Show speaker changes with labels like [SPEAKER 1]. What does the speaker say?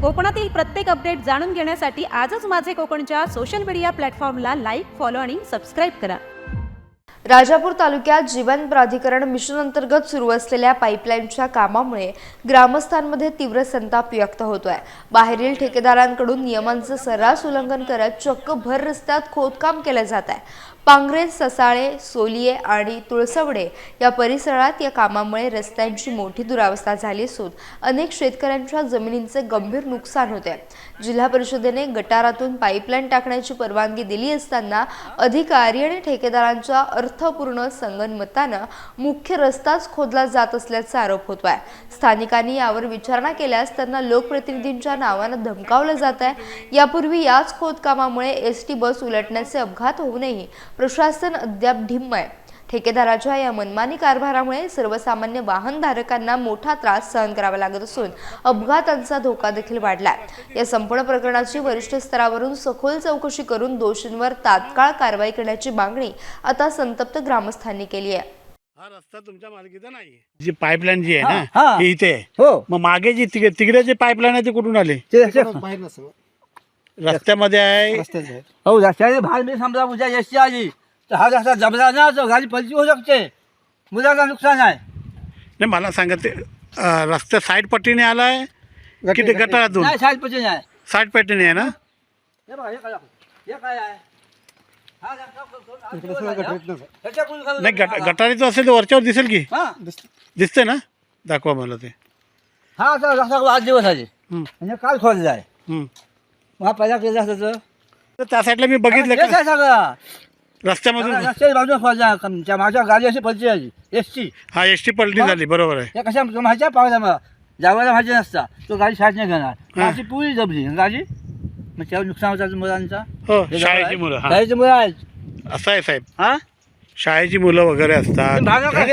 [SPEAKER 1] कोकणातील प्रत्येक अपडेट जाणून घेण्यासाठी आजच माझे कोकणच्या सोशल मीडिया प्लॅटफॉर्मला लाईक, फॉलो आणि सबस्क्राईब करा।
[SPEAKER 2] राजापूर तालुक्यात जीवन प्राधिकरण मिशन अंतर्गत सुरू असलेल्या पाईपलाईनच्या कामामुळे ग्रामस्थांमध्ये तीव्र संताप व्यक्त होतोय। बाहेरील ठेकेदारांकडून नियमांचं सर्रास उल्लंघन करत चक्क भर रस्त्यात खोदकाम केले जात आहे। पांगरे, ससाळे, सोलिये आणि तुळसवडे या परिसरात या कामामुळे रस्त्यांची मोठी दुरावस्था झाली असून अनेक शेतकऱ्यांच्या जमिनींचे गंभीर नुकसान होते। जिल्हा परिषदेने गटारातून पाईपलाईन टाकण्याची परवानगी दिली असताना अधिकारी आणि ठेकेदारांच्या अर्थपूर्ण संगनमतानं मुख्य रस्ताच खोदला जात असल्याचा आरोप होतोय। स्थानिकांनी यावर विचारणा केल्यास त्यांना लोकप्रतिनिधींच्या नावानं धमकावलं जात आहे। यापूर्वी याच खोदकामामुळे एसटी बस उलटण्याचे अपघात होऊनही प्रशासन अद्याप ढिम्म आहे। ठेकेदाराच्या या मनमानी कारभारामुळे सर्वसामान्य वाहनधारकांना मोठा त्रास सहन करावा लागत असून अपघातांचा धोका देखील वाढलाय। या संपूर्ण प्रकरणाची वरिष्ठ स्तरावरून सखोल चौकशी करून दोषींवर तात्काळ कारवाई करण्याची मागणी आता संतप्त ग्रामस्थांनी केली आहे।
[SPEAKER 3] हा रस्ता तुमच्या मालकीचा नाही, जी पाईपलाईन जी आहे ना ही इथे
[SPEAKER 4] हो,
[SPEAKER 3] मग मागे जी तिकडे जे पाईपलाईन आहे ते कुठून आले? रस्त्यामध्ये आहे।
[SPEAKER 4] हो, रस्त्याने बाहेर मी समजा उद्या एसटी आली तर हा रस्ता जबरा ना, तो गाडी पलटी होऊ शकते, मुलाला नुकसान आहे।
[SPEAKER 3] नाही मला सांगा ते रस्ता साईड पट्टीने आलाय की ते गटारातून?
[SPEAKER 4] नाही, साईड पट्टी नाही,
[SPEAKER 3] साईड पट्टीने आहे ना?
[SPEAKER 4] हे बघा, हे काय आहे? हा रस्ता
[SPEAKER 3] नाही गटारीचं असेल तर वरच्यावर दिसेल की?
[SPEAKER 4] हा,
[SPEAKER 3] दिसते ना, दाखवा मला ते।
[SPEAKER 4] हा आता रस्ता 8 दिवस आले म्हणजे काल खोदला आहे।
[SPEAKER 3] हम्म.
[SPEAKER 4] हा पहिला केलं असतं
[SPEAKER 3] तर त्या साईडला मी बघितलं
[SPEAKER 4] काय
[SPEAKER 3] का?
[SPEAKER 4] सगळं
[SPEAKER 3] रस्त्यामधून
[SPEAKER 4] रस्त्याची बाजूला खोदला, माझ्या गाडी अशी पलटी आली एसटी।
[SPEAKER 3] हा एसटी पलटी झाली, बरोबर आहे।
[SPEAKER 4] हे कशा माहिती पाहिजे मला जावायला माहिती नसता तो गाडी शाळेत नाही घेणार, अशी पुरी दबली गाडी, मग त्यावर नुकसान होतं मुलांचा।
[SPEAKER 3] हो, शाळेची मुलं, हा
[SPEAKER 4] शाळेची मुलं आहेत।
[SPEAKER 3] असं आहे साहेब,
[SPEAKER 4] हा,
[SPEAKER 3] शाळेची मुलं वगैरे असतात।
[SPEAKER 4] भागा